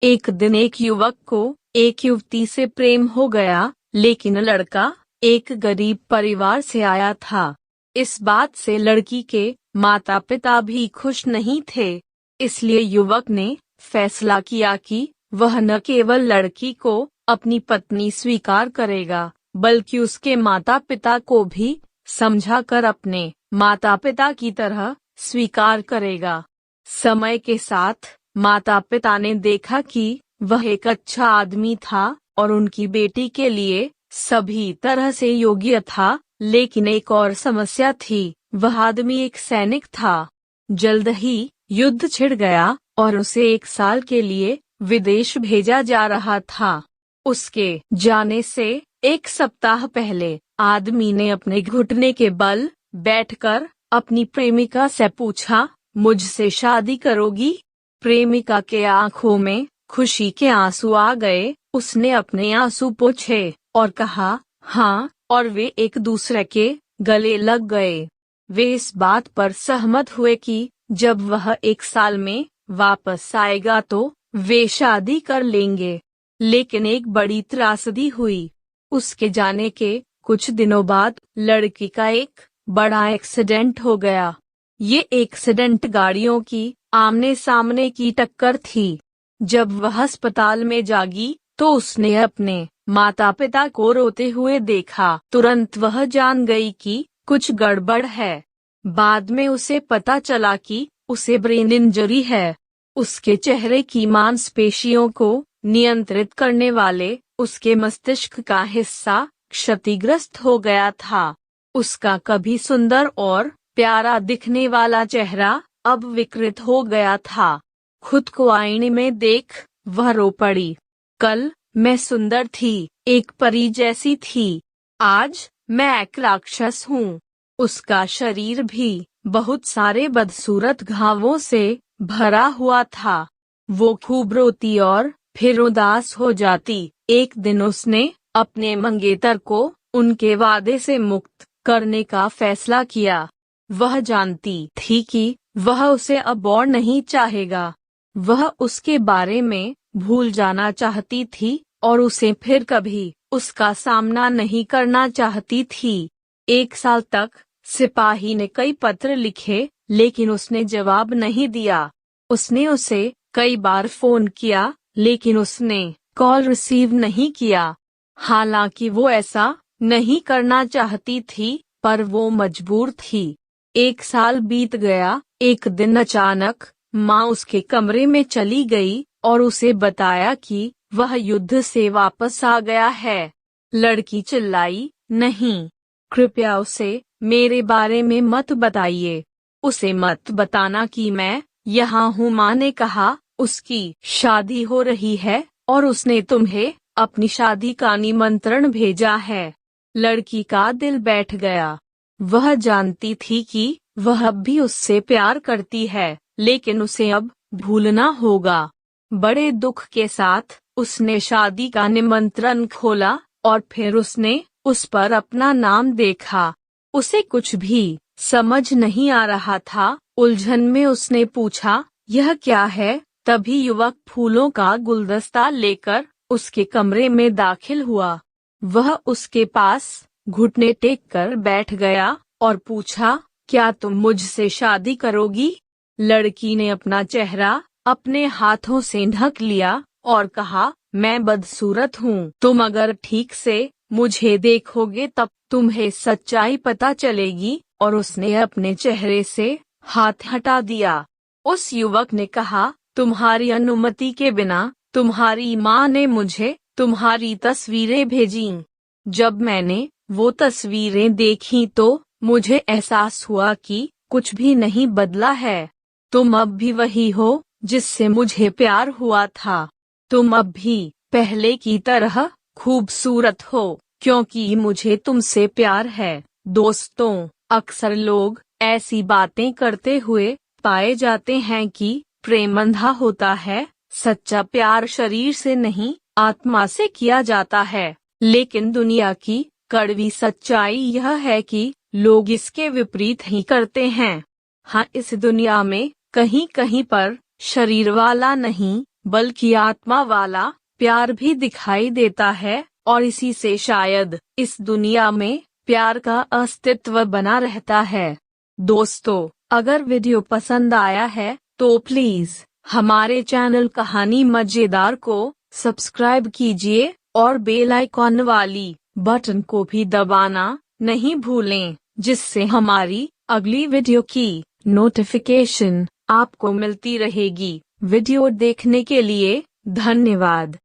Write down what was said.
एक दिन एक युवक को एक युवती से प्रेम हो गया, लेकिन लड़का एक गरीब परिवार से आया था। इस बात से लड़की के माता पिता भी खुश नहीं थे। इसलिए युवक ने फैसला किया कि वह न केवल लड़की को अपनी पत्नी स्वीकार करेगा, बल्कि उसके माता पिता को भी समझाकर अपने माता पिता की तरह स्वीकार करेगा। समय के साथ माता पिता ने देखा कि वह एक अच्छा आदमी था और उनकी बेटी के लिए सभी तरह से योग्य था, लेकिन एक और समस्या थी, वह आदमी एक सैनिक था। जल्द ही युद्ध छिड़ गया और उसे 1 साल के लिए विदेश भेजा जा रहा था। उसके जाने से 1 सप्ताह पहले आदमी ने अपने घुटने के बल बैठकर अपनी प्रेमिका से पूछा, मुझसे शादी करोगी? प्रेमिका के आंखों में खुशी के आंसू आ गए। उसने अपने आंसू पोंछे और कहा हाँ, और वे एक दूसरे के गले लग गए। वे इस बात पर सहमत हुए कि जब वह 1 साल में वापस आएगा तो वे शादी कर लेंगे। लेकिन एक बड़ी त्रासदी हुई। उसके जाने के कुछ दिनों बाद लड़की का एक बड़ा एक्सीडेंट हो गया। ये एक्सीडेंट गाड़ियों की आमने सामने की टक्कर थी। जब वह अस्पताल में जागी तो उसने अपने माता पिता को रोते हुए देखा। तुरंत वह जान गई कि कुछ गड़बड़ है। बाद में उसे पता चला कि उसे ब्रेन इंजरी है। उसके चेहरे की मांसपेशियों को नियंत्रित करने वाले उसके मस्तिष्क का हिस्सा क्षतिग्रस्त हो गया था। उसका कभी सुंदर और प्यारा दिखने वाला चेहरा अब विकृत हो गया था। खुद को आईने में देख वह रो पड़ी। कल मैं सुंदर थी, एक परी जैसी थी। आज मैं एक राक्षस हूँ। उसका शरीर भी बहुत सारे बदसूरत घावों से भरा हुआ था। वो खूब रोती और फिर उदास हो जाती। एक दिन उसने अपने मंगेतर को उनके वादे से मुक्त करने का फैसला किया। वह जानती थी कि वह उसे अब और नहीं चाहेगा। वह उसके बारे में भूल जाना चाहती थी और उसे फिर कभी उसका सामना नहीं करना चाहती थी। 1 साल तक सिपाही ने कई पत्र लिखे, लेकिन उसने जवाब नहीं दिया। उसने उसे कई बार फोन किया, लेकिन उसने कॉल रिसीव नहीं किया। हालांकि वो ऐसा नहीं करना चाहती थी, पर वो मजबूर थी। 1 साल बीत गया। एक दिन अचानक माँ उसके कमरे में चली गई और उसे बताया कि वह युद्ध से वापस आ गया है। लड़की चिल्लाई, नहीं, कृपया उसे मेरे बारे में मत बताइए। उसे मत बताना कि मैं यहाँ हूँ। माँ ने कहा, उसकी शादी हो रही है और उसने तुम्हें अपनी शादी का निमंत्रण भेजा है। लड़की का दिल बैठ गया। वह जानती थी कि वह अब भी उससे प्यार करती है, लेकिन उसे अब भूलना होगा। बड़े दुख के साथ उसने शादी का निमंत्रण खोला और फिर उसने उस पर अपना नाम देखा। उसे कुछ भी समझ नहीं आ रहा था। उलझन में उसने पूछा, यह क्या है? तभी युवक फूलों का गुलदस्ता लेकर उसके कमरे में दाखिल हुआ। वह उसके पास घुटने टेक कर बैठ गया और पूछा, क्या तुम मुझसे शादी करोगी? लड़की ने अपना चेहरा अपने हाथों से ढक लिया और कहा, मैं बदसूरत हूँ। तुम अगर ठीक से मुझे देखोगे तब तुम्हें सच्चाई पता चलेगी। और उसने अपने चेहरे से हाथ हटा दिया। उस युवक ने कहा, तुम्हारी अनुमति के बिना तुम्हारी माँ ने मुझे तुम्हारी तस्वीरें भेजीं। जब मैंने वो तस्वीरें देखी तो मुझे एहसास हुआ कि कुछ भी नहीं बदला है। तुम अब भी वही हो जिससे मुझे प्यार हुआ था। तुम अब भी पहले की तरह खूबसूरत हो, क्योंकि मुझे तुमसे प्यार है। दोस्तों, अक्सर लोग ऐसी बातें करते हुए पाए जाते हैं कि प्रेम अंधा होता है। सच्चा प्यार शरीर से नहीं, आत्मा से किया जाता है। लेकिन दुनिया की कड़वी सच्चाई यह है कि लोग इसके विपरीत ही करते हैं। हाँ, इस दुनिया में कहीं कहीं पर शरीर वाला नहीं, बल्कि आत्मा वाला प्यार भी दिखाई देता है, और इसी से शायद इस दुनिया में प्यार का अस्तित्व बना रहता है। दोस्तों, अगर वीडियो पसंद आया है तो प्लीज हमारे चैनल कहानी मजेदार को सब्सक्राइब कीजिए और बेल आइकॉन वाली बटन को भी दबाना नहीं भूलें, जिससे हमारी अगली वीडियो की नोटिफिकेशन आपको मिलती रहेगी। वीडियो देखने के लिए धन्यवाद।